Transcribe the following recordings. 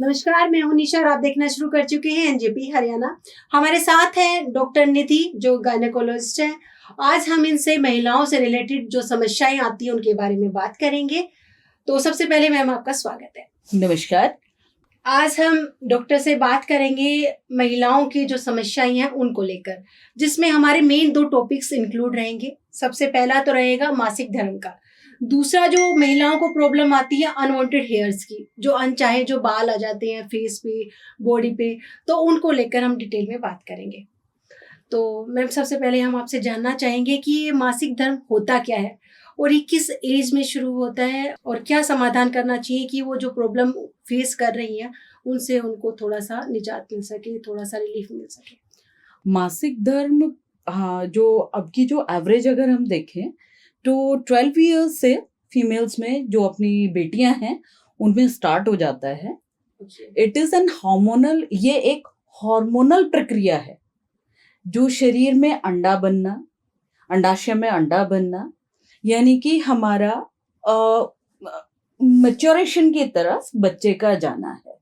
नमस्कार, मैं हूं निशा और आप देखना शुरू कर चुके हैं एनजेपी हरियाणा। हमारे साथ है डॉक्टर निधि जो गायनेकोलॉजिस्ट हैं। आज हम इनसे महिलाओं से रिलेटेड जो समस्याएं आती हैं उनके बारे में बात करेंगे। तो सबसे पहले मैम आपका स्वागत है। नमस्कार। आज हम डॉक्टर से बात करेंगे महिलाओं की जो समस्याएं हैं उनको लेकर, जिसमें हमारे मेन 2 टॉपिक्स इंक्लूड रहेंगे। सबसे पहला तो रहेगा मासिक धर्म का। दूसरा जो महिलाओं को प्रॉब्लम आती है अनवांटेड हेयर्स की, जो अनचाहे जो बाल आ जाते हैं फेस पे, बॉडी पे, तो उनको लेकर हम डिटेल में बात करेंगे। तो मैम सबसे पहले हम आपसे जानना चाहेंगे कि ये मासिक धर्म होता क्या है और ये किस एज में शुरू होता है और क्या समाधान करना चाहिए कि वो जो प्रॉब्लम फेस कर रही हैं उनसे उनको थोड़ा सा निजात मिल सके, थोड़ा सा रिलीफ मिल सके। मासिक धर्म, हाँ, जो अब की जो एवरेज अगर हम देखें तो 12 इयर्स से फीमेल्स में जो अपनी बेटियां हैं उनमें स्टार्ट हो जाता है। इट इज एन हार्मोनल, ये एक हार्मोनल प्रक्रिया है जो शरीर में अंडा बनना, अंडाशय में अंडा बनना, यानी कि हमारा मैच्योरेशन की तरफ बच्चे का जाना है।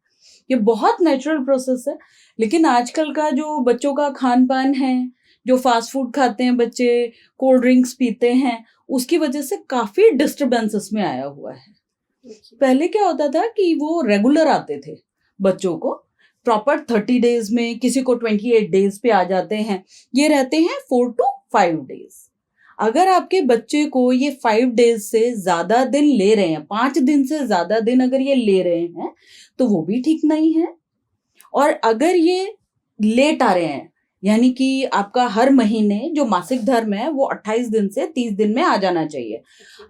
ये बहुत नेचुरल प्रोसेस है। लेकिन आजकल का जो बच्चों का खान पान है, जो फास्ट फूड खाते हैं बच्चे, कोल्ड ड्रिंक्स पीते हैं, उसकी वजह से काफी डिस्टरबेंस इसमें आया हुआ है। पहले क्या होता था कि वो रेगुलर आते थे बच्चों को, प्रॉपर 30 डेज में, किसी को 28 डेज पे आ जाते हैं। ये रहते हैं 4 to 5 डेज। अगर आपके बच्चे को ये 5 डेज से ज्यादा दिन ले रहे हैं, 5 दिन से ज्यादा दिन अगर ये ले रहे हैं तो वो भी ठीक नहीं है। और अगर ये लेट आ रहे हैं, यानी कि आपका हर महीने जो मासिक धर्म है वो 28 दिन से 30 दिन में आ जाना चाहिए।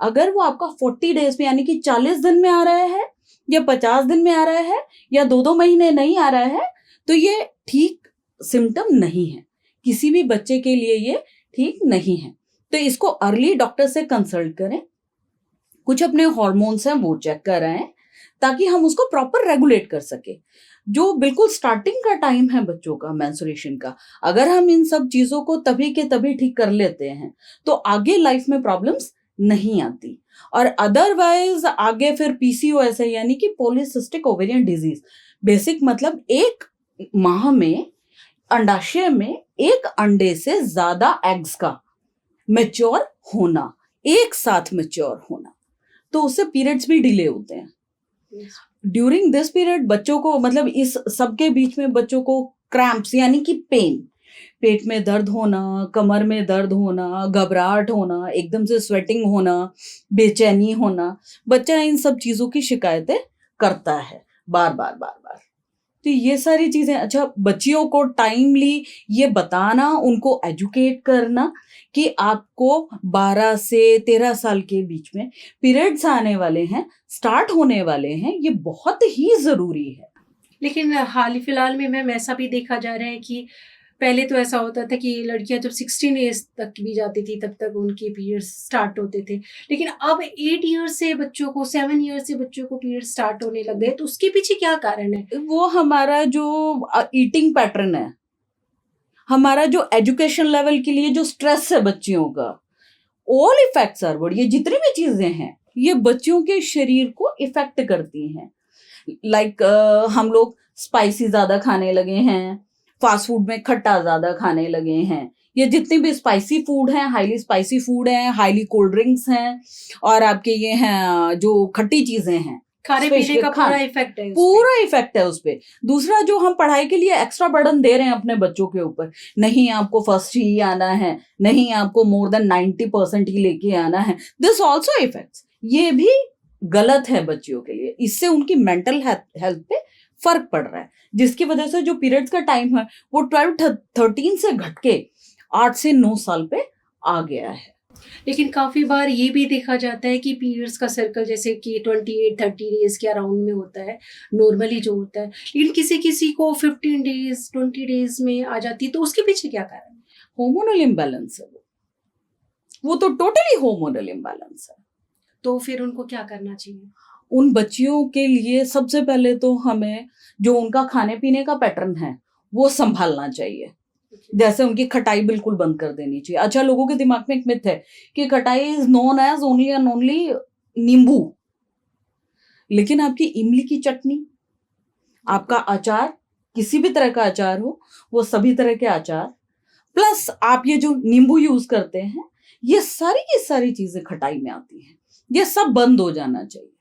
अगर वो आपका 40 डेज में, यानी कि 40 दिन में आ रहा है या 50 दिन में आ रहा है या 2-2 महीने नहीं आ रहा है, तो ये ठीक सिम्टम नहीं है। किसी भी बच्चे के लिए ये ठीक नहीं है। तो इसको अर्ली डॉक्टर से कंसल्ट करें, कुछ अपने हार्मोन्स हैं वो चेक कराएं ताकि हम उसको प्रॉपर रेगुलेट कर सके। जो बिल्कुल स्टार्टिंग का टाइम है बच्चों का मेंस्ट्रुएशन का, अगर हम इन सब चीजों को तभी के तभी ठीक कर लेते हैं तो आगे लाइफ में प्रॉब्लम्स नहीं आती। और अदरवाइज आगे फिर पीसीओएस है, यानी कि पॉलीसिस्टिक ओवेरियन डिजीज। बेसिक मतलब एक माह में अंडाशय में एक अंडे से ज्यादा एग्स का मैच्योर होना, एक साथ मैच्योर होना, तो उससे पीरियड्स भी डिले होते हैं। ड्यूरिंग दिस पीरियड बच्चों को, मतलब इस सबके बीच में बच्चों को क्रैम्प्स यानी कि पेन, पेट में दर्द होना, कमर में दर्द होना, घबराहट होना, एकदम से स्वेटिंग होना, बेचैनी होना, बच्चा इन सब चीजों की शिकायतें करता है बार बार बार बार। तो ये सारी चीजें, अच्छा, बच्चियों को टाइमली ये बताना, उनको एजुकेट करना कि आपको 12 से 13 साल के बीच में पीरियड्स आने वाले हैं, स्टार्ट होने वाले हैं, ये बहुत ही जरूरी है। लेकिन हाल ही फिलहाल में मैम ऐसा भी देखा जा रहा है कि पहले तो ऐसा होता था कि लड़कियां जब 16 एज तक भी जाती थी तब तक उनके पीरियड्स स्टार्ट होते थे, लेकिन अब 8 ईयर्स से बच्चों को, 7 ईयर्स से बच्चों को पीरियड स्टार्ट होने लग गए। तो उसके पीछे क्या कारण है? वो हमारा जो ईटिंग पैटर्न है, हमारा जो एजुकेशन लेवल के लिए जो स्ट्रेस है बच्चियों का, ऑल इफेक्ट्स आर वर्ड, ये जितनी भी चीजें हैं ये बच्चियों के शरीर को इफेक्ट करती हैं। लाइक हम लोग स्पाइसी ज्यादा खाने लगे हैं, फास्ट फूड में खट्टा ज्यादा खाने लगे हैं, ये जितने भी स्पाइसी फूड हैं, हाईली स्पाइसी फूड हैं, हाईली कोल्ड ड्रिंक्स हैं, और आपके ये हैं जो खट्टी चीजें हैं, खाने पीने का पूरा इफेक्ट है, पूरा इफेक्ट है उस पे। दूसरा, जो हम पढ़ाई के लिए एक्स्ट्रा बर्डन दे रहे हैं अपने बच्चों के ऊपर, नहीं आपको फर्स्ट ही आना है, नहीं आपको मोर देन 90% ही लेके आना है, दिस ऑल्सो इफेक्ट्स। ये भी गलत है बच्चियों के लिए। इससे उनकी मेंटल हेल्थ पे फर्क पड़ रहा है, जिसकी वजह से जो पीरियड्स का टाइम है वो 12-13 से घट के 8 से 9 साल पे आ गया है। लेकिन काफ़ी बार ये भी देखा जाता है कि पीरियड्स का सर्कल जैसे कि 28-30 डेज के अराउंड में होता है नॉर्मली जो होता है, लेकिन किसी किसी को 15 डेज 20 डेज में आ जाती है। तो उसके पीछे क्या कारण है? हार्मोनल इम्बैलेंस है वो तो टोटली हार्मोनल इम्बैलेंस है। तो फिर उनको क्या करना चाहिए? उन बच्चियों के लिए सबसे पहले तो हमें जो उनका खाने पीने का पैटर्न है वो संभालना चाहिए। जैसे उनकी खटाई बिल्कुल बंद कर देनी चाहिए। अच्छा, लोगों के दिमाग में एक मिथ है कि khatai is known as only and only nimbu, लेकिन आपकी इमली की चटनी, आपका अचार, किसी भी तरह का अचार हो, वो सभी तरह के अचार, प्लस आप ये जो नींबू यूज करते हैं, ये सारी की सारी चीजें खटाई में आती हैं, ये सब बंद हो जाना चाहिए।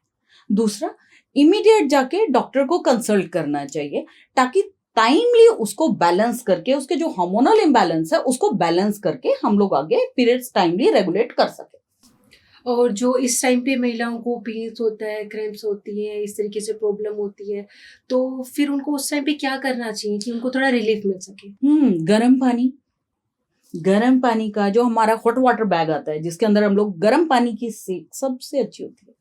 दूसरा, इमीडिएट जाके डॉक्टर को कंसल्ट करना चाहिए ताकि टाइमली उसको बैलेंस करके, उसके जो हार्मोनल इम्बैलेंस है उसको बैलेंस करके हम लोग आगे पीरियड्स टाइमली रेगुलेट कर सके। और जो इस टाइम पे महिलाओं को पीरियड्स होता है, क्रैम्प्स होती है, इस तरीके से प्रॉब्लम होती है, तो फिर उनको उस टाइम पे क्या करना चाहिए कि उनको थोड़ा रिलीफ मिल सके? गर्म पानी का जो हमारा हॉट वाटर बैग आता है, जिसके अंदर हम लोग गर्म पानी की सेक सबसे अच्छी होती है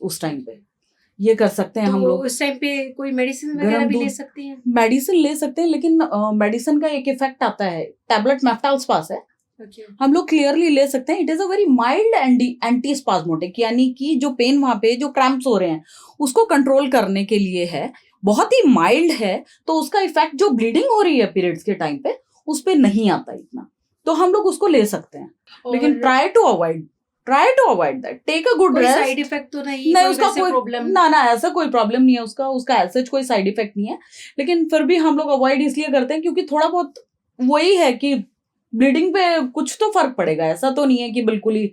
उस टाइम पे, ये कर सकते हैं तो हम लोग। उस टाइम पे कोई मेडिसिन वगैरह भी ले सकती हैं? मेडिसिन ले सकते हैं, लेकिन मेडिसिन का एक इफेक्ट आता है, टैबलेट मेफ्टाल्सपास है, हम लोग क्लियरली ले सकते हैं। It is a very mild anti spasmodic, यानी कि जो पेन वहां पे जो क्रैम्प्स हो रहे हैं उसको कंट्रोल करने के लिए है, बहुत ही माइल्ड है, तो उसका इफेक्ट जो ब्लीडिंग हो रही है पीरियड्स के टाइम पे उस पे नहीं आता इतना, तो हम लोग उसको ले सकते हैं। लेकिन try to avoid that, take a good rest. Side effect तो नहीं उसका कोई प्रॉब्लम ना ऐसा कोई प्रॉब्लम नहीं है उसका ऐसा कोई साइड इफेक्ट नहीं है, लेकिन फिर भी हम लोग अवॉइड इसलिए करते हैं क्योंकि थोड़ा बहुत वही है कि ब्लीडिंग पे कुछ तो फर्क पड़ेगा, ऐसा तो नहीं है कि बिल्कुल ही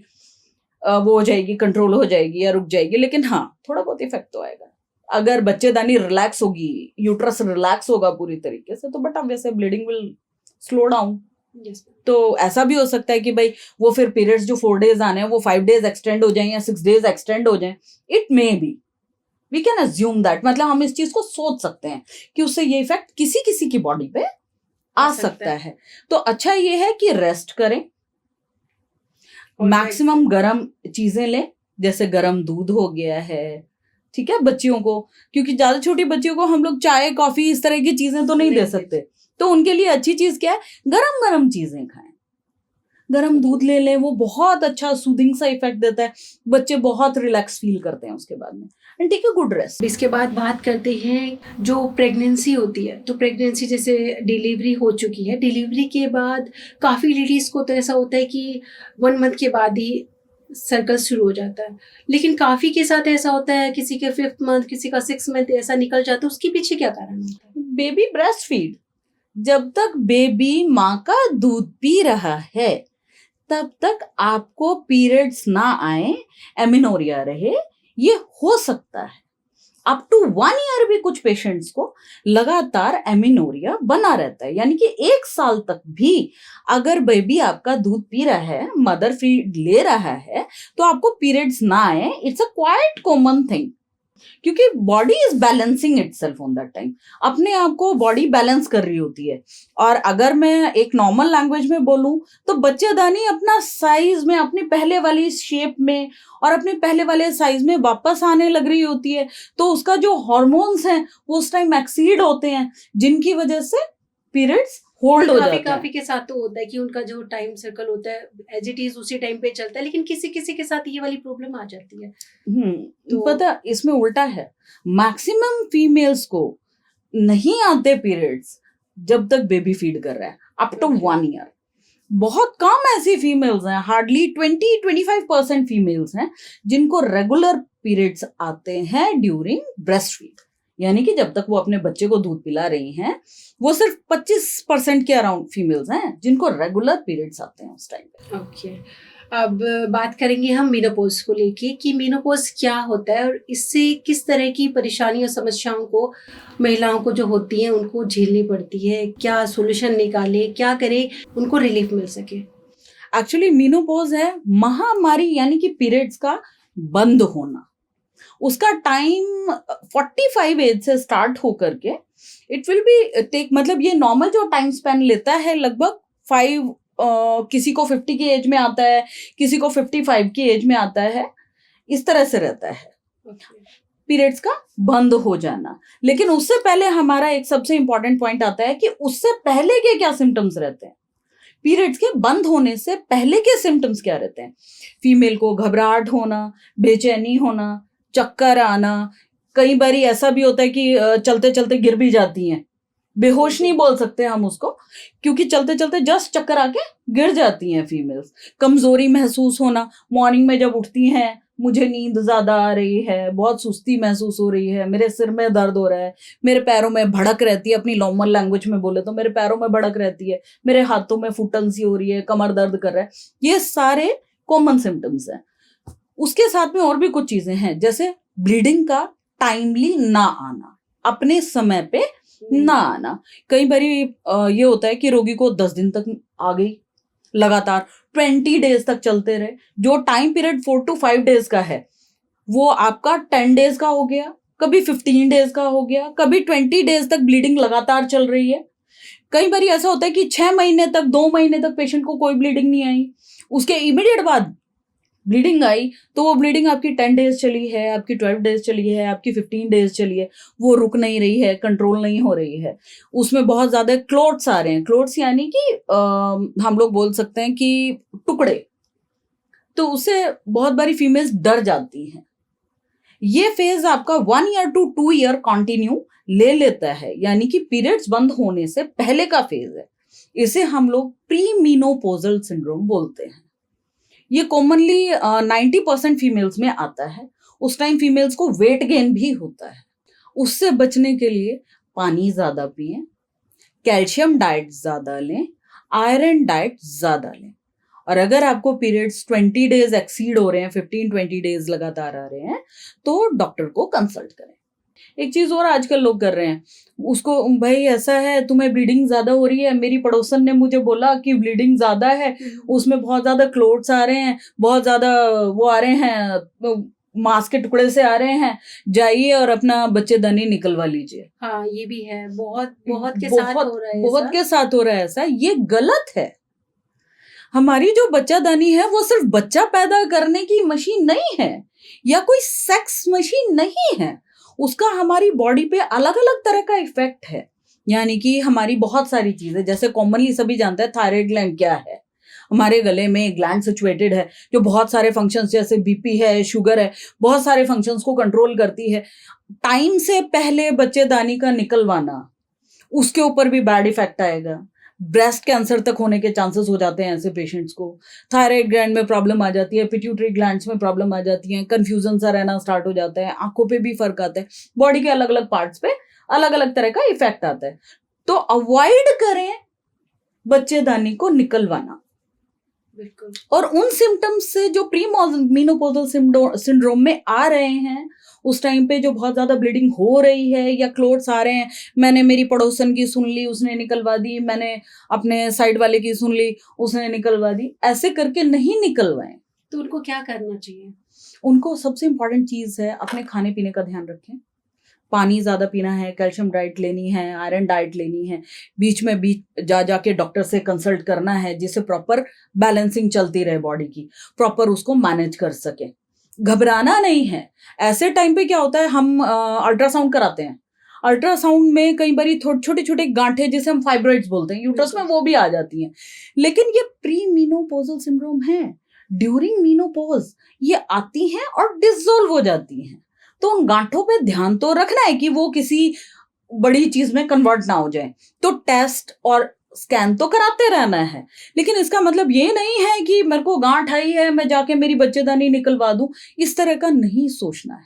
वो हो जाएगी, कंट्रोल हो जाएगी या रुक जाएगी, लेकिन हाँ थोड़ा बहुत इफेक्ट तो आएगा। अगर बच्चेदानी रिलैक्स होगी, यूट्रस रिलैक्स होगा पूरी तरीके से, तो but obviously bleeding will slow down. तो ऐसा भी हो सकता है कि भाई वो फिर पीरियड्स जो 4 डेज आने हैं वो 5 डेज एक्सटेंड हो जाएं या 6 डेज एक्सटेंड हो जाएं, it may be, we can assume that, मतलब हम इस चीज को सोच सकते हैं कि उससे ये इफेक्ट किसी किसी की बॉडी पे आ सकता है। तो अच्छा ये है कि रेस्ट करें, मैक्सिमम गर्म चीजें लें, जैसे गर्म दूध हो गया है, ठीक है, बच्चियों को, क्योंकि ज्यादा छोटी बच्चियों को हम लोग चाय कॉफी इस तरह की चीजें तो नहीं दे सकते, तो उनके लिए अच्छी चीज क्या है, गरम गरम चीजें खाएं, गरम दूध ले लें, वो बहुत अच्छा सूदिंग सा इफेक्ट देता है, बच्चे बहुत रिलैक्स फील करते हैं उसके बाद में, and take a good rest. इसके बाद बात करते हैं जो प्रेगनेंसी होती है, तो प्रेगनेंसी जैसे डिलीवरी हो चुकी है, डिलीवरी के बाद काफ़ी लेडीज़ को तो ऐसा होता है कि 1 मंथ के बाद ही सर्कल शुरू हो जाता है, लेकिन काफ़ी के साथ ऐसा होता है, किसी के 5th मंथ, किसी का 6th मंथ ऐसा निकल जाता है, उसके पीछे क्या कारण होता है? बेबी ब्रेस्ट फीड, जब तक बेबी माँ का दूध पी रहा है तब तक आपको पीरियड्स ना आए, एमिनोरिया रहे, ये हो सकता है। अप टू 1 ईयर भी कुछ पेशेंट्स को लगातार एमिनोरिया बना रहता है, यानी कि 1 साल तक भी अगर बेबी आपका दूध पी रहा है, मदर फीड ले रहा है, तो आपको पीरियड्स ना आए, it's a quite common thing, क्योंकि body is balancing itself on that time, अपने आप को बॉडी बैलेंस कर रही होती है। और अगर मैं एक नॉर्मल लैंग्वेज में बोलूं तो बच्चेदानी अपना साइज में, अपनी पहले वाली शेप में और अपने पहले वाले साइज में वापस आने लग रही होती है, तो उसका जो हार्मोन्स हैं वो उस टाइम एक्सीड होते हैं, जिनकी वजह से पीरियड्स होल्ड हो जाता है। काफी के साथ तो होता है कि उनका जो टाइम सर्कल होता है एज इट इज उसी टाइम पे चलता है, लेकिन किसी किसी के साथ ये वाली प्रॉब्लम आ जाती है। तो पता इसमें उल्टा है, मैक्सिमम फीमेल्स को नहीं आते पीरियड्स जब तक बेबी फीड कर रहा है, अप टू 1 ईयर। बहुत कम ऐसी फीमेल्स हैं, हार्डली 20-25% फीमेल्स हैं जिनको रेगुलर पीरियड्स आते हैं ड्यूरिंग ब्रेस्ट फीड, यानी कि जब तक वो अपने बच्चे को दूध पिला रही हैं, वो सिर्फ 25% के अराउंड फीमेल्स हैं जिनको रेगुलर पीरियड्स आते हैं उस टाइम पे। ओके, अब बात करेंगे हम मेनोपॉज को लेके कि मेनोपॉज क्या होता है और इससे किस तरह की परेशानियों और समस्याओं को महिलाओं को जो होती हैं उनको झेलनी पड़ती है, क्या सोल्यूशन निकाले, क्या करें उनको रिलीफ मिल सके। एक्चुअली मेनोपॉज है महामारी, यानी कि पीरियड्स का बंद होना। उसका टाइम 45 एज से स्टार्ट होकर के इट विल बी टेक, मतलब ये नॉर्मल जो टाइम स्पेन लेता है लगभग 5, किसी को 50 की एज में आता है, किसी को 55 की एज में आता है, इस तरह से रहता है पीरियड्स का बंद हो जाना। लेकिन उससे पहले हमारा एक सबसे इंपॉर्टेंट पॉइंट आता है कि उससे पहले के क्या सिम्टम्स रहते हैं, पीरियड्स के बंद होने से पहले के सिम्टम्स क्या रहते हैं। फीमेल को घबराहट होना, बेचैनी होना, चक्कर आना, कई बार ऐसा भी होता है कि चलते चलते गिर भी जाती हैं, बेहोश नहीं बोल सकते हम उसको, क्योंकि चलते चलते जस्ट चक्कर आके गिर जाती हैं फीमेल्स। कमजोरी महसूस होना, मॉर्निंग में जब उठती हैं मुझे नींद ज्यादा आ रही है, बहुत सुस्ती महसूस हो रही है, मेरे सिर में दर्द हो रहा है, मेरे पैरों में भड़क रहती है, अपनी नॉर्मल लैंग्वेज में बोले तो मेरे पैरों में भड़क रहती है, मेरे हाथों में फुटन सी हो रही है, कमर दर्द कर रहा है, ये सारे कॉमन सिम्टम्स हैं। उसके साथ में और भी कुछ चीजें हैं, जैसे ब्लीडिंग का टाइमली ना आना, अपने समय पे ना आना। कई बार ये होता है कि रोगी को 10 दिन तक आ गई, लगातार 20 डेज तक चलते रहे। जो टाइम पीरियड 4 to 5 डेज का है वो आपका 10 डेज का हो गया, कभी 15 डेज का हो गया, कभी 20 डेज तक ब्लीडिंग लगातार चल रही है। कई बार ऐसा होता है कि 6 महीने तक, 2 महीने तक पेशेंट को कोई ब्लीडिंग नहीं आई, उसके इमीडिएट बाद ब्लीडिंग आई तो वो ब्लीडिंग आपकी 10 डेज चली है, आपकी 12 डेज चली है, आपकी 15 डेज चली है, वो रुक नहीं रही है, कंट्रोल नहीं हो रही है, उसमें बहुत ज्यादा क्लोट्स आ रहे हैं। क्लोट्स यानी कि हम लोग बोल सकते हैं कि टुकड़े, तो उससे बहुत बारी फीमेल्स डर जाती हैं। ये फेज आपका 1 year to 2 year कंटिन्यू ले लेता है, यानी कि पीरियड्स बंद होने से पहले का फेज है। इसे हम लोग प्रीमीनोपोजल सिंड्रोम बोलते हैं। ये कॉमनली 90% फीमेल्स में आता है। उस टाइम फीमेल्स को वेट गेन भी होता है। उससे बचने के लिए पानी ज्यादा पिएं, कैल्शियम डाइट ज्यादा लें, आयरन डाइट ज्यादा लें, और अगर आपको पीरियड्स 20 डेज एक्सीड हो रहे हैं, 15-20 डेज लगातार आ रहे हैं, तो डॉक्टर को कंसल्ट करें। एक चीज और आजकल लोग कर रहे हैं, उसको भाई ऐसा है तुम्हें ब्लीडिंग ज्यादा हो रही है, मेरी पड़ोसन ने मुझे बोला कि ब्लीडिंग ज्यादा है, उसमें बहुत ज्यादा क्लोट्स आ रहे हैं, बहुत ज्यादा वो आ रहे हैं, मांस के टुकड़े से आ रहे हैं, जाइए और अपना बच्चेदानी निकलवा लीजिए। हाँ, ये भी है, बहुत बहुत के साथ हो रहा है, बहुत के साथ हो रहा है ऐसा। ये गलत है। हमारी जो बच्चादानी है वो सिर्फ बच्चा पैदा करने की मशीन नहीं है, या कोई सेक्स मशीन नहीं है। उसका हमारी बॉडी पे अलग अलग तरह का इफेक्ट है। यानी कि हमारी बहुत सारी चीजें, जैसे कॉमनली सभी जानते हैं थायराइड ग्लैंड क्या है। हमारे गले में एक ग्लैंड सिचुएटेड है जो बहुत सारे फंक्शंस, जैसे बीपी है, शुगर है, बहुत सारे फंक्शंस को कंट्रोल करती है। टाइम से पहले बच्चेदानी का निकलवाना, उसके ऊपर भी बैड इफेक्ट आएगा। ब्रेस्ट कैंसर तक होने के चांसेस हो जाते हैं ऐसे पेशेंट्स को। थायराइड ग्लैंड में प्रॉब्लम आ जाती है, पिट्यूटरी ग्लैंड्स में प्रॉब्लम आ जाती है, कंफ्यूजन सा रहना स्टार्ट हो जाता है, आंखों पे भी फर्क आता है, बॉडी के अलग अलग पार्ट्स पे अलग अलग तरह का इफेक्ट आता है। तो अवॉइड करें बच्चेदानी को निकलवाना। बिल्कुल। और उन सिम्टम्स से जो प्री मीनोपॉजल सिंड्रोम में आ रहे हैं, उस टाइम पे जो बहुत ज्यादा ब्लीडिंग हो रही है या क्लोट्स आ रहे हैं, मैंने मेरी पड़ोसन की सुन ली, उसने निकलवा दी, मैंने अपने साइड वाले की सुन ली, उसने निकलवा दी, ऐसे करके नहीं निकलवाएं। तो उनको क्या करना चाहिए? उनको सबसे इंपॉर्टेंट चीज है अपने खाने पीने का ध्यान रखें। पानी ज्यादा पीना है, कैल्शियम डाइट लेनी है, आयरन डाइट लेनी है, बीच जा जाके डॉक्टर से कंसल्ट करना है, जिससे प्रॉपर बैलेंसिंग चलती रहे बॉडी की, प्रॉपर उसको मैनेज कर सके। घबराना नहीं है। ऐसे टाइम पे क्या होता है, हम अल्ट्रासाउंड कराते हैं, अल्ट्रासाउंड में कई बार छोटे छोटे गांठे, जिसे हम फाइब्रॉइड्स बोलते हैं, यूट्रस में, वो भी आ जाती हैं। लेकिन ये प्री मीनोपॉजल सिंड्रोम है। ड्यूरिंग मीनोपॉज ये आती हैं और डिसॉल्व हो जाती हैं। तो उन गांठों पे ध्यान तो रखना है कि वो किसी बड़ी चीज में कन्वर्ट ना हो जाए। तो टेस्ट और स्कैन तो कराते रहना है, लेकिन इसका मतलब ये नहीं है कि मेरे को गांठ आई है मैं जाके मेरी बच्चेदानी निकलवा दूं। इस तरह का नहीं सोचना है।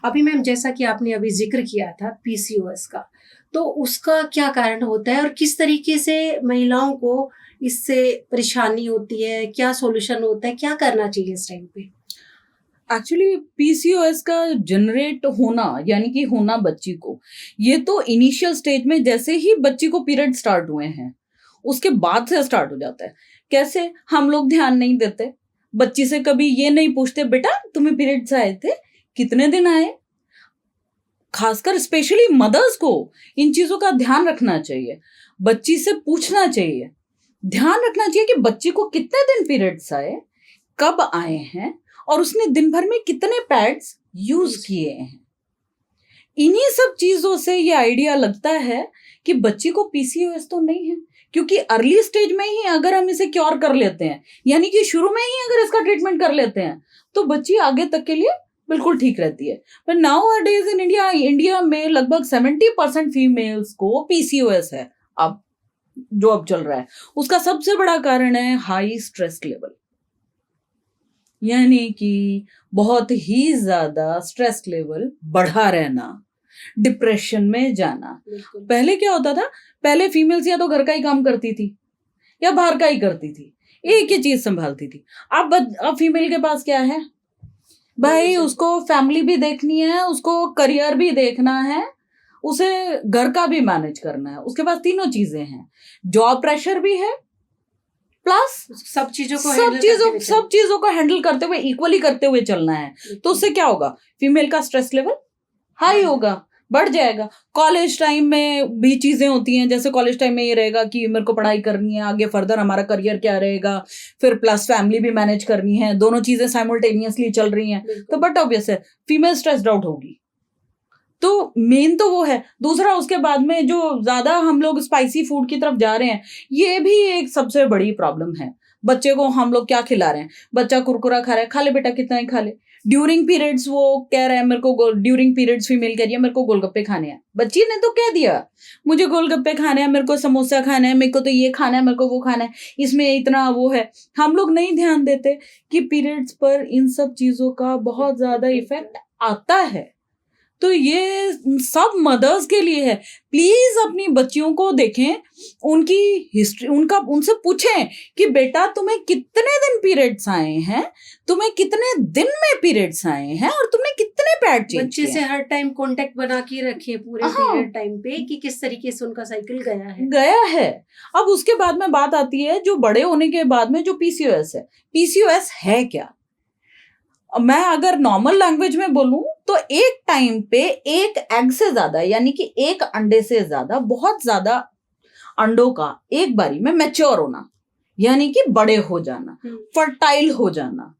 अभी मैम, जैसा कि आपने अभी जिक्र किया था पीसीओएस का, तो उसका क्या कारण होता है और किस तरीके से महिलाओं को इससे परेशानी होती है, क्या सॉल्यूशन होता है, क्या करना चाहिए इस टाइम पे? एक्चुअली पीसीओएस का जनरेट होना, यानी कि होना बच्ची को, ये तो इनिशियल स्टेज में जैसे ही बच्ची को पीरियड स्टार्ट हुए हैं उसके बाद से स्टार्ट हो जाता है। कैसे? हम लोग ध्यान नहीं देते, बच्ची से कभी ये नहीं पूछते बेटा तुम्हें पीरियड्स आए थे, कितने दिन आए। खासकर स्पेशली मदर्स को इन चीजों का ध्यान रखना चाहिए। बच्ची से पूछना चाहिए, ध्यान रखना चाहिए कि बच्ची को कितने दिन पीरियड्स आए, कब आए हैं, और उसने दिन भर में कितने पैड्स यूज किए हैं। इन्हीं सब चीजों से ये आइडिया लगता है कि बच्ची को पीसीओएस तो नहीं है, क्योंकि अर्ली स्टेज में ही अगर हम इसे क्योर कर लेते हैं, यानी कि शुरू में ही अगर इसका ट्रीटमेंट कर लेते हैं, तो बच्ची आगे तक के लिए बिल्कुल ठीक रहती है। पर नाउ डेज इन इंडिया में लगभग 70% फीमेल्स को पीसीओएस है। अब जो अब चल रहा है उसका सबसे बड़ा कारण है हाई स्ट्रेस लेवल। यानी कि बहुत ही ज्यादा स्ट्रेस लेवल बढ़ा रहना, डिप्रेशन में जाना। बिल्कुल। पहले क्या होता था, पहले फीमेल्स या तो घर का ही काम करती थी या बाहर का ही करती थी, एक ही चीज संभालती थी। अब फीमेल के पास क्या है भाई, उसको फैमिली भी देखनी है, उसको करियर भी देखना है, उसे घर का भी मैनेज करना है, उसके पास तीनों चीजें हैं, जॉब प्रेशर भी है, प्लस सब चीजों को हैंडल करते हुए इक्वली करते हुए चलना है। तो उससे क्या होगा, फीमेल का स्ट्रेस लेवल हाई होगा, बढ़ जाएगा। कॉलेज टाइम में भी चीजें होती हैं, जैसे कॉलेज टाइम में ये रहेगा कि मेरे को पढ़ाई करनी है, आगे फर्दर हमारा करियर क्या रहेगा, फिर प्लस फैमिली भी मैनेज करनी है, दोनों चीजें साइमल्टेनियसली चल रही हैं, तो बट ऑब्वियस है फीमेल स्ट्रेस्ड आउट होगी। तो मेन तो वो है। दूसरा, उसके बाद में जो ज्यादा हम लोग स्पाइसी फूड की तरफ जा रहे हैं, ये भी एक सबसे बड़ी प्रॉब्लम है। बच्चे को हम लोग क्या खिला रहे हैं, बच्चा कुरकुरा खा रहा है, खा ले बेटा, कितना ही खा ले। ड्यूरिंग पीरियड्स वो कह रहा है मेरे को, ड्यूरिंग पीरियड्स फीमेल कह रही है मेरे को गोलगप्पे खाने हैं, बच्ची ने तो कह दिया मुझे गोलगप्पे खाने हैं, मेरे को समोसा खाना है, मेरे को तो ये खाना है, मेरे को वो खाना है, इसमें इतना वो है। हम लोग नहीं ध्यान देते कि पीरियड्स पर इन सब चीजों का बहुत ज्यादा इफेक्ट आता है। तो ये सब मदर्स के लिए है। प्लीज अपनी बच्चियों को देखें, उनकी हिस्ट्री, उनसे पूछें कि बेटा तुम्हें कितने दिन पीरियड्स आए हैं, तुम्हें कितने दिन में पीरियड्स आए हैं, और तुमने कितने पैड चेंज बच्चे से हर टाइम कांटेक्ट बना के रखिए पूरे पीरियड टाइम पे कि किस तरीके से उनका साइकिल गया है। अब उसके बाद में बात आती है जो बड़े होने के बाद में जो पीसीओएस है। पीसीओएस है क्या? मैं अगर नॉर्मल लैंग्वेज में बोलूं तो एक टाइम पे एक एग से ज्यादा, यानी कि एक अंडे से ज्यादा, बहुत ज्यादा अंडों का एक बारी में मैच्योर होना, यानी कि बड़े हो जाना, फर्टाइल हो जाना।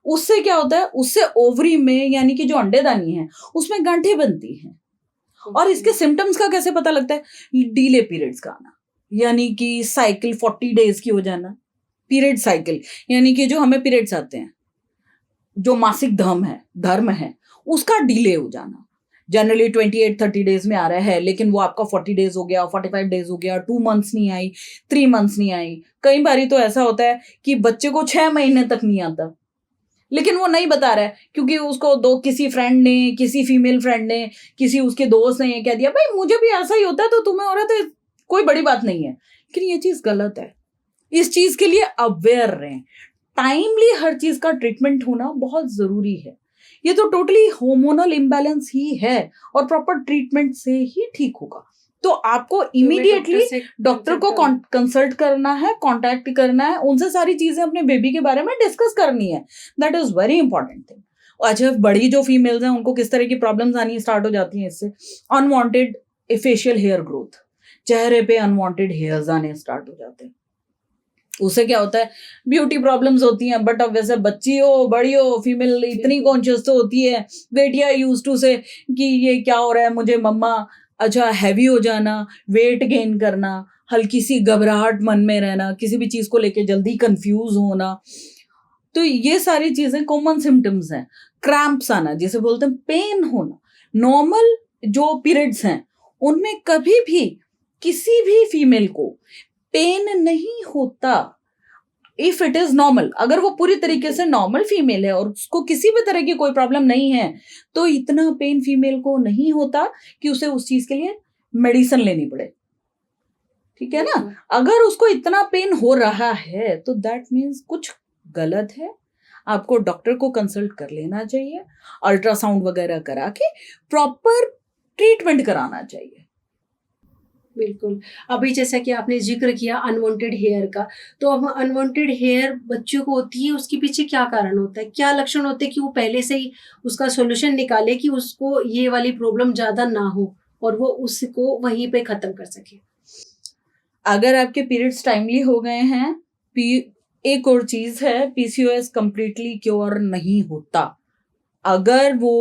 उससे क्या होता है, उससे ओवरी में यानी कि जो अंडेदानी है उसमें गांठें बनती हैं। और इसके सिम्टम्स का कैसे पता लगता है? डीले पीरियड्स का आना, यानी कि साइकिल 40 डेज की हो जाना। पीरियड साइकिल यानी कि जो हमें पीरियड्स आते हैं, जो मासिक धर्म है उसका डिले हो जाना। जनरली 28-30 डेज में आ रहा है, लेकिन वो आपका 40 डेज हो गया, 45 डेज हो गया, 2 मंथ्स नहीं आई, 3 मंथ्स नहीं आई। कई बारी तो ऐसा होता है कि बच्चे को 6 महीने तक नहीं आता, लेकिन वो नहीं बता रहा है क्योंकि उसको किसी फ्रेंड ने, किसी फीमेल फ्रेंड ने, किसी उसके दोस्त ने ये कह दिया भाई मुझे भी ऐसा ही होता है तो तुम्हें हो रहा है तो कोई बड़ी बात नहीं है। लेकिन ये चीज गलत है। इस चीज के लिए अवेयर रहें। टाइमली हर चीज का ट्रीटमेंट होना बहुत जरूरी है। ये तो टोटली हार्मोनल इम्बैलेंस ही है और प्रॉपर ट्रीटमेंट से ही ठीक होगा। तो आपको इमीडिएटली डॉक्टर को कंसल्ट करना है, कांटेक्ट करना है, उनसे सारी चीजें अपने बेबी के बारे में डिस्कस करनी है। That is very important thing. अच्छा, बड़ी जो फीमेल्स हैं उनको किस तरह की प्रॉब्लम्स आनी स्टार्ट हो जाती हैं इससे? अनवांटेड फेशियल हेयर ग्रोथ, चेहरे पे अनवांटेड हेयर्स आने स्टार्ट हो जाते हैं। उससे क्या होता है, ब्यूटी प्रॉब्लम्स होती हैं। बट अब वैसे बच्ची हो, बड़ी हो, फीमेल इतनी कॉन्शियस तो होती है, बेटियां यूज टू से कि ये क्या हो रहा है मुझे मम्मा। अच्छा, हैवी हो जाना, वेट गेन करना, हल्की सी घबराहट मन में रहना, किसी भी चीज को लेके जल्दी कंफ्यूज होना, तो ये सारी चीजें कॉमन सिम्टम्स हैं। क्रैम्प्स आना जिसे बोलते हैं, पेन होना। नॉर्मल जो पीरियड्स हैं उनमें कभी भी किसी भी फीमेल को पेन नहीं होता। इफ इट इज नॉर्मल, अगर वो पूरी तरीके से नॉर्मल फीमेल है और उसको किसी भी तरह की कोई प्रॉब्लम नहीं है, तो इतना पेन फीमेल को नहीं होता कि उसे उस चीज के लिए मेडिसिन लेनी पड़े। ठीक है ना? अगर उसको इतना पेन हो रहा है तो दैट मीन्स कुछ गलत है। आपको डॉक्टर को कंसल्ट कर लेना चाहिए, अल्ट्रासाउंड वगैरह करा के प्रॉपर ट्रीटमेंट कराना चाहिए। बिल्कुल। अभी जैसा कि आपने जिक्र किया अनवांटेड हेयर का, तो अब अनवांटेड हेयर बच्चों को होती है, उसके पीछे क्या कारण होता है, क्या लक्षण होते हैं कि वो पहले से ही उसका सॉल्यूशन निकाले कि उसको ये वाली प्रॉब्लम ज्यादा ना हो और वो उसको वहीं पे खत्म कर सके? अगर आपके पीरियड्स टाइमली हो गए हैं, एक और चीज है, पीसीओएस कंप्लीटली क्योर नहीं होता। अगर वो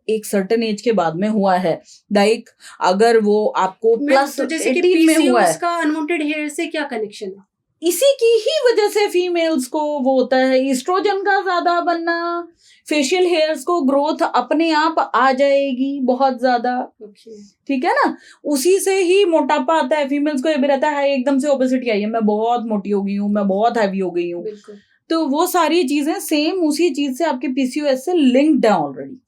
एक सर्टेन एज के बाद में हुआ है, लाइक अगर वो आपको प्लस 18 में हुआ है, का अनवांटेड हेयर से क्या कनेक्शन है? इसी की ही वजह से फीमेल्स को वो होता है, ईस्ट्रोजन का ज्यादा बनना, फेशियल हेयर्स को ग्रोथ अपने आप आ जाएगी बहुत ज्यादा। ठीक है ना? उसी से ही मोटापा आता है। फीमेल्स को ये भी रहता है एकदम से ओबेसिटी आई है, मैं बहुत मोटी हो गई हूँ, मैं बहुत हैवी हो गई हूँ। तो वो सारी चीजें सेम उसी चीज से आपके पीसीओएस से लिंक्ड है ऑलरेडी।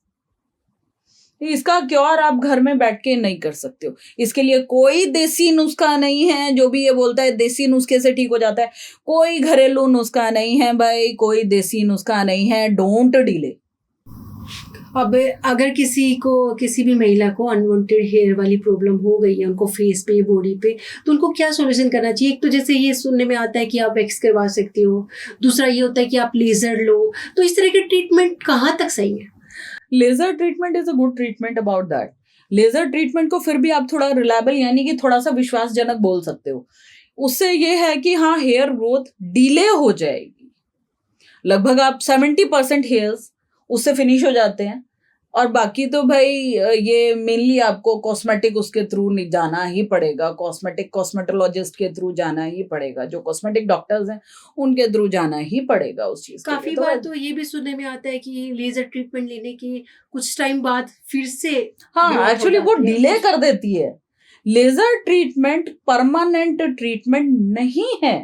इसका क्योर आप घर में बैठ के नहीं कर सकते हो, इसके लिए कोई देसी नुस्खा नहीं है। जो भी ये बोलता है देसी नुस्खे से ठीक हो जाता है, कोई घरेलू नुस्खा नहीं है भाई, कोई देसी नुस्खा नहीं है। Don't delay. अब अगर किसी भी महिला को अनवांटेड हेयर वाली प्रॉब्लम हो गई है, उनको फेस पे, बॉडी पे, तो उनको क्या सॉल्यूशन करना चाहिए? एक तो जैसे ये सुनने में आता है कि आप वैक्स करवा सकते हो, दूसरा ये होता है कि आप लेजर लो, तो इस तरह के ट्रीटमेंट कहाँ तक सही है? Laser treatment is a good treatment about that. Laser treatment को फिर भी आप थोड़ा रिलायबल यानी कि थोड़ा सा विश्वासजनक बोल सकते हो। उससे ये है कि हाँ, हेयर ग्रोथ डिले हो जाएगी। लगभग आप 70% हेयर्स उससे फिनिश हो जाते हैं, और बाकी तो भाई ये मेनली आपको कॉस्मेटिक उसके थ्रू जाना ही पड़ेगा, कॉस्मेटोलॉजिस्ट के थ्रू जाना ही पड़ेगा, जो कॉस्मेटिक डॉक्टर्स हैं उनके थ्रू जाना ही पड़ेगा उस चीज। काफी बार तो ये भी सुनने में आता है कि लेजर ट्रीटमेंट लेने के कुछ टाइम बाद फिर से, हाँ, एक्चुअली वो डिले कर देती है। लेजर ट्रीटमेंट परमानेंट ट्रीटमेंट नहीं है,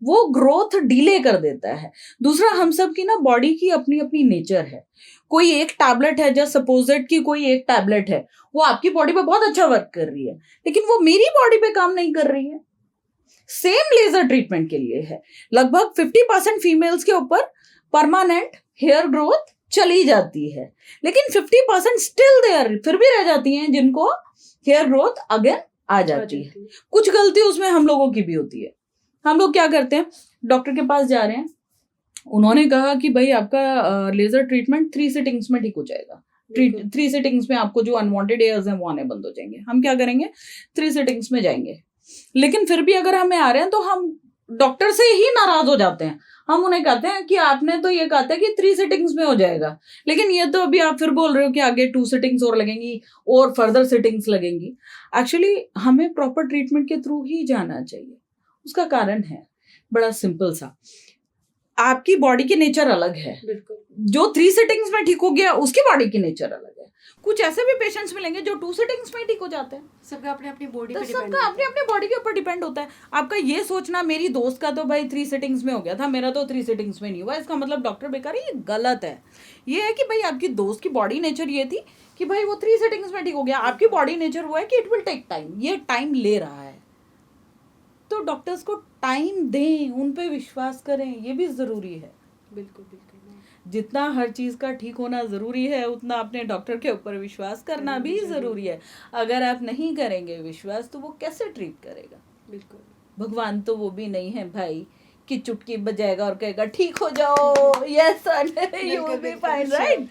वो ग्रोथ डिले कर देता है। दूसरा, हम सब की ना बॉडी की अपनी अपनी नेचर है। कोई एक टैबलेट है, जस्ट सपोजेड कि कोई एक टैबलेट है, वो आपकी बॉडी पे बहुत अच्छा वर्क कर रही है, लेकिन वो मेरी बॉडी पे काम नहीं कर रही है। सेम लेजर ट्रीटमेंट के लिए है। लगभग 50% फीमेल्स के ऊपर परमानेंट हेयर ग्रोथ चली जाती है, लेकिन 50% स्टिल देयर फिर भी रह जाती हैं जिनको हेयर ग्रोथ अगेन आ जाती है। कुछ गलती उसमें हम लोगों की भी होती है। हम लोग क्या करते हैं, डॉक्टर के पास जा रहे हैं, उन्होंने कहा कि भाई आपका लेजर ट्रीटमेंट 3 सिटिंग्स में ठीक हो जाएगा। 3 सिटिंग्स में आपको जो अनवांटेड हेयर्स हैं वो आने बंद हो जाएंगे। हम क्या करेंगे, 3 सिटिंग्स में जाएंगे, लेकिन फिर भी अगर हमें आ रहे हैं तो हम डॉक्टर से ही नाराज हो जाते हैं। हम उन्हें कहते हैं कि आपने तो ये कहा था कि 3 सिटिंग्स में हो जाएगा, लेकिन ये तो अभी आप फिर बोल रहे हो कि आगे 2 सिटिंग्स और लगेंगी और फर्दर सिटिंग्स लगेंगी। एक्चुअली हमें प्रॉपर ट्रीटमेंट के थ्रू ही जाना चाहिए। उसका कारण है बड़ा सिंपल सा, आपकी बॉडी की नेचर अलग है। जो 3 सिटिंग्स में ठीक हो गया उसकी बॉडी की नेचर अलग है। कुछ ऐसे भी पेशेंट्स मिलेंगे जो 2 सिटिंग्स में ठीक हो जाते हैं। सबका अपने अपनी बॉडी पे सबका अपने अपने बॉडी के ऊपर डिपेंड होता है। आपका ये सोचना मेरी दोस्त का तो भाई 3 सिटिंग्स में हो गया था, मेरा तो 3 सिटिंग्स में नहीं हुआ, इसका मतलब डॉक्टर बेकार है, ये गलत है। ये है कि भाई आपकी दोस्त की बॉडी नेचर ये थी कि भाई वो 3 सिटिंग्स में ठीक हो गया, आपकी बॉडी नेचर वो है कि इट विल टेक टाइम, ये टाइम ले रहा है। तो डॉक्टर्स को टाइम दें, उन पे विश्वास करें, ये भी जरूरी है। बिल्कुल बिल्कुल। जितना हर चीज का ठीक होना जरूरी है, उतना अपने डॉक्टर के ऊपर विश्वास करना भी जरूरी है। अगर आप नहीं करेंगे विश्वास तो वो कैसे ट्रीट करेगा? बिल्कुल। भगवान तो वो भी नहीं है भाई कि चुटकी बजाएगा और कहेगा ठीक हो जाओ, yes you will be fine, right?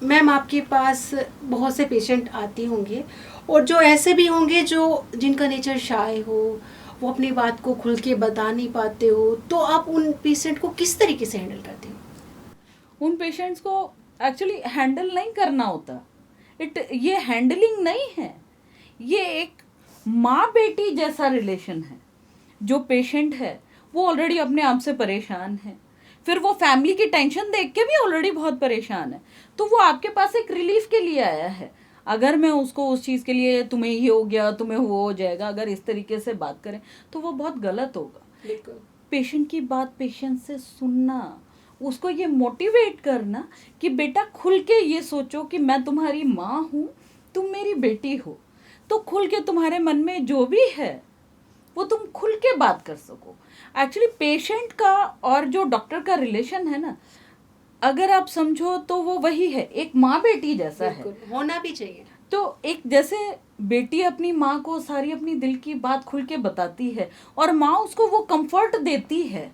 Ma'am, आपके पास बहुत से पेशेंट आते होंगे और जो ऐसे भी होंगे जिनका नेचर शाय हो, वो अपनी बात को खुल के बता नहीं पाते हो, तो आप उन पेशेंट को किस तरीके से हैंडल करते हो? उन पेशेंट्स को एक्चुअली हैंडल नहीं करना होता। ये हैंडलिंग नहीं है, ये एक माँ बेटी जैसा रिलेशन है। जो पेशेंट है वो ऑलरेडी अपने आप से परेशान है, फिर वो फैमिली की टेंशन देख के भी ऑलरेडी बहुत परेशान है, तो वो आपके पास एक रिलीफ के लिए आया है। अगर मैं उसको उस चीज़ के लिए तुम्हें ये हो गया, तुम्हें वो हो जाएगा, अगर इस तरीके से बात करें तो वो बहुत गलत होगा। पेशेंट की बात पेशेंट से सुनना, उसको ये मोटिवेट करना कि बेटा खुल के ये सोचो कि मैं तुम्हारी माँ हूँ, तुम मेरी बेटी हो, तो खुल के तुम्हारे मन में जो भी है वो तुम खुल के बात कर सको। एक्चुअली पेशेंट का और जो डॉक्टर का रिलेशन है ना, अगर आप समझो तो वो वही है, एक माँ बेटी जैसा है, होना भी चाहिए। तो एक जैसे बेटी अपनी माँ को सारी अपनी दिल की बात खुल के बताती है और माँ उसको वो कंफर्ट देती है,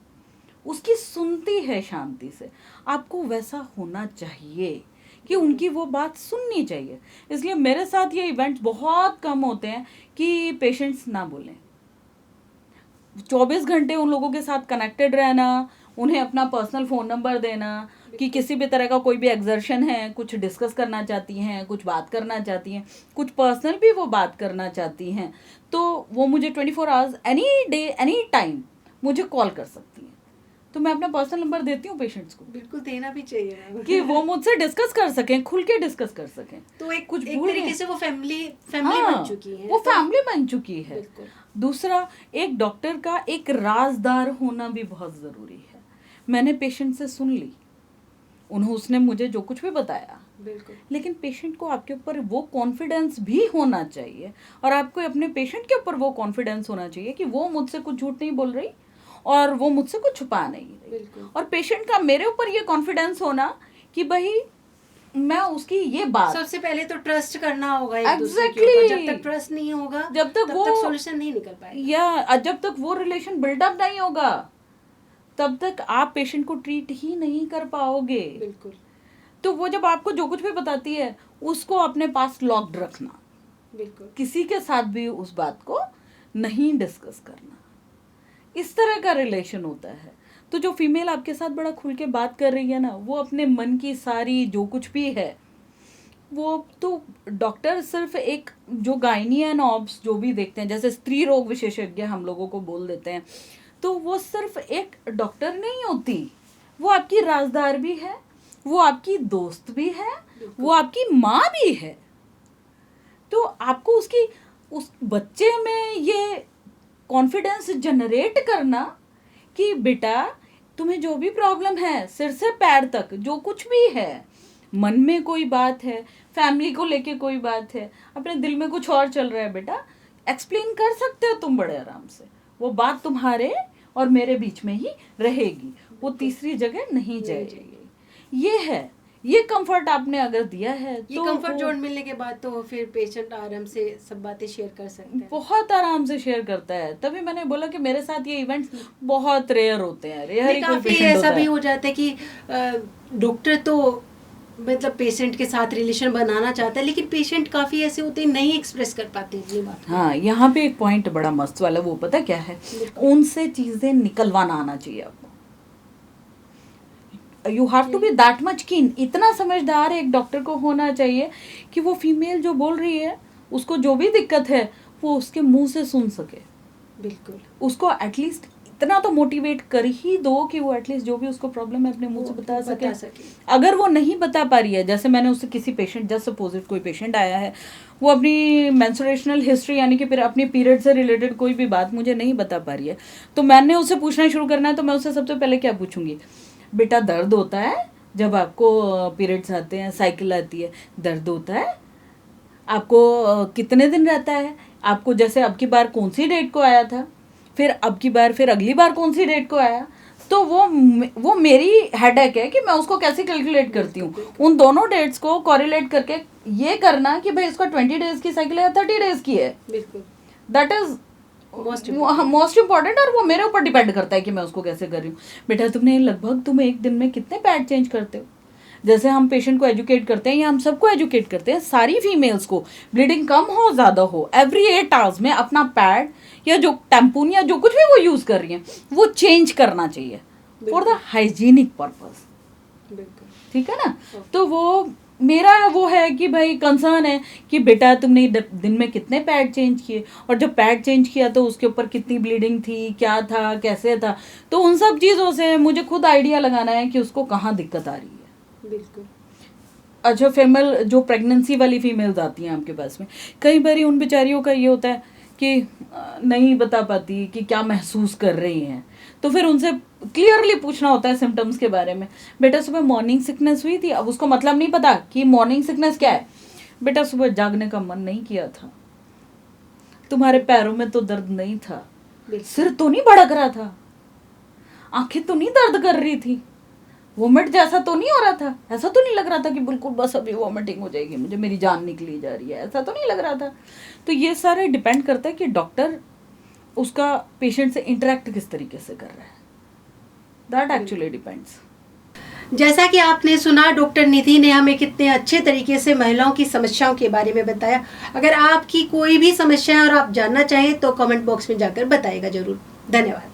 उसकी सुनती है शांति से, आपको वैसा होना चाहिए कि उनकी वो बात सुननी चाहिए। इसलिए मेरे साथ ये इवेंट्स बहुत कम होते हैं कि पेशेंट्स ना बोलें। 24 घंटे उन लोगों के साथ कनेक्टेड रहना, उन्हें अपना पर्सनल फ़ोन नंबर देना कि किसी भी तरह का कोई भी एक्सर्शन है, कुछ डिस्कस करना चाहती हैं, कुछ बात करना चाहती हैं, कुछ पर्सनल भी वो बात करना चाहती हैं, तो वो मुझे 24 hours any day any time मुझे कॉल कर सकती हैं। तो मैं अपना पर्सनल नंबर देती हूँ पेशेंट्स को। बिल्कुल देना भी चाहिए कि वो मुझसे डिस्कस कर सकें, खुल के डिस्कस कर सकें। तो एक तरीके से वो फैमिली बन चुकी है, वो फैमिली बन चुकी है। दूसरा, एक डॉक्टर का एक राजदार होना भी बहुत जरूरी है। मैंने पेशेंट से सुन ली, उसने मुझे जो कुछ भी बताया, बिल्कुल, लेकिन पेशेंट को आपके ऊपर वो कॉन्फिडेंस भी होना चाहिए और आपको अपने पेशेंट के ऊपर वो कॉन्फिडेंस होना चाहिए कि वो मुझसे कुछ झूठ नहीं बोल रही और वो मुझसे कुछ छुपा नहीं रही। बिल्कुल, और पेशेंट का मेरे ऊपर ये कॉन्फिडेंस होना कि भाई मैं उसकी ये बात, सबसे पहले तो ट्रस्ट करना होगा एक Exactly. दूसरे के ऊपर। जब तक ट्रस्ट नहीं होगा जब तक वो सॉल्यूशन नहीं निकल पाएगा, या जब तक वो रिलेशन बिल्डअप नहीं होगा तब तक आप पेशेंट को ट्रीट ही नहीं कर पाओगे। बिल्कुल, तो वो जब आपको जो कुछ भी बताती है उसको अपने पास लॉक्ड रखना, बिल्कुल, किसी के साथ भी उस बात को नहीं डिस्कस करना। इस तरह का रिलेशन होता है। तो जो फीमेल आपके साथ बड़ा खुल के बात कर रही है ना, वो अपने मन की सारी जो कुछ भी है वो तो डॉक्टर सिर्फ एक जो गायनी एंड ऑब्स जो भी देखते हैं, जैसे स्त्री रोग विशेषज्ञ हम लोगों को बोल देते हैं, तो वो सिर्फ एक डॉक्टर नहीं होती, वो आपकी राजदार भी है, वो आपकी दोस्त भी है, वो आपकी माँ भी है। तो आपको उस बच्चे में ये कॉन्फिडेंस जनरेट करना कि बेटा तुम्हें जो भी प्रॉब्लम है, सिर से पैर तक जो कुछ भी है, मन में कोई बात है, फैमिली को लेके कोई बात है, अपने दिल में कुछ और चल रहा है, बेटा एक्सप्लेन कर सकते हो तुम बड़े आराम से। वो बात तुम्हारे और मेरे बीच में ही रहेगी, वो तीसरी जगह नहीं जाएगी। ये है, ये कंफर्ट आपने अगर दिया है ये तो कंफर्ट जोन मिलने के बाद तो फिर पेशेंट आराम से सब बातें शेयर कर सकते हैं, बहुत आराम से शेयर करता है। तभी मैंने बोला कि मेरे साथ ये इवेंट्स बहुत रेयर होते हैं, रेयर ही कोई काफी पेशेंट होता ऐसा भी है। हो जाता है कि डॉक्टर तो मतलब पेशेंट के साथ रिलेशन बनाना चाहता है, लेकिन पेशेंट काफी ऐसे होते हैं नहीं एक्सप्रेस कर पाते अपनी बात। हाँ, यहाँ पे एक पॉइंट बड़ा मस्त वाला, वो पता क्या है, उनसे चीजें निकलवाना आना चाहिए आपको। You have to be that much keen, इतना समझदार एक डॉक्टर को होना चाहिए कि वो फीमेल जो बोल रही है उसको जो भी दिक्कत है वो उसके मुंह से सुन सके। बिल्कुल, उसको एटलीस्ट इतना तो मोटिवेट कर ही दो कि वो एटलीस्ट जो भी उसको प्रॉब्लम है अपने मुंह से बता सके। अगर वो नहीं बता पा रही है, जैसे मैंने उससे किसी पेशेंट, जस्ट सपोज कोई पेशेंट आया है, वो अपनी मेंस्ट्रुएशनल हिस्ट्री यानी कि फिर अपनी पीरियड से रिलेटेड कोई भी बात मुझे नहीं बता पा रही है, तो मैंने उससे पूछना शुरू करना है, तो मैं उससे सबसे पहले क्या पूछूंगी, बेटा दर्द होता है जब आपको पीरियड्स आते हैं, साइकिल आती है, दर्द होता है, आपको कितने दिन रहता है, आपको जैसे अब की बार कौन सी डेट को आया था, फिर अब की बार फिर अगली बार कौन सी डेट को आया, तो वो मेरी हेडेक है कि मैं उसको कैसे कैलकुलेट करती हूँ। उन दोनों डेट्स को कोरिलेट करके ये करना कि भाई इसका 20 डेज की साइकिल है या 30 डेज की है, बिल्कुल, दैट इज मोस्ट इम्पॉर्टेंट। और वो मेरे ऊपर डिपेंड करता है कि मैं उसको कैसे कर रही हूँ। बेटा तुम एक दिन में कितने पैड चेंज करते हो, जैसे हम पेशेंट को एजुकेट करते हैं या हम सबको एजुकेट करते हैं, सारी फीमेल्स को ब्लीडिंग कम हो ज़्यादा हो, एवरी 8 आवर्स में अपना पैड या जो टैम्पून या जो कुछ भी वो यूज़ कर रही हैं वो चेंज करना चाहिए फॉर द हाइजीनिक पर्पज। ठीक है ना। तो वो मेरा वो है कि भाई कंसर्न है कि बेटा तुमने दिन में कितने पैड चेंज किए, और जब पैड चेंज किया तो उसके ऊपर कितनी ब्लीडिंग थी, क्या था, कैसे था, तो उन सब चीज़ों से मुझे खुद आइडिया लगाना है कि उसको कहाँ दिक्कत आ रही है। बिल्कुल। अच्छा, फीमेल जो प्रेगनेंसी वाली फीमेल्स आती हैं आपके पास में, कई बार उन बेचारियों का ये होता है कि नहीं बता पाती कि क्या महसूस कर रही हैं, तो फिर उनसे क्लियरली पूछना होता है सिम्टम्स के बारे में। बेटा सुबह मॉर्निंग सिकनेस हुई थी, अब उसको मतलब नहीं पता कि मॉर्निंग सिकनेस क्या है। बेटा सुबह जागने का मन नहीं किया था, तुम्हारे पैरों में तो दर्द नहीं था, सिर तो नहीं भड़क रहा था, आंखें तो नहीं दर्द कर रही थी, वोमिट जैसा तो नहीं हो रहा था, ऐसा तो नहीं लग रहा था कि बिल्कुल बस अभी वोमिटिंग हो जाएगी, मुझे मेरी जान निकली जा रही है, ऐसा तो नहीं लग रहा था। तो ये सारे डिपेंड करता है कि डॉक्टर उसका पेशेंट से इंटरेक्ट किस तरीके से कर रहा है, दैट एक्चुअली डिपेंड्स। जैसा कि आपने सुना, डॉक्टर निधि ने हमें कितने अच्छे तरीके से महिलाओं की समस्याओं के बारे में बताया। अगर आपकी कोई भी समस्या है और आप जानना चाहें तो कमेंट बॉक्स में जाकर बताइएगा जरूर। धन्यवाद।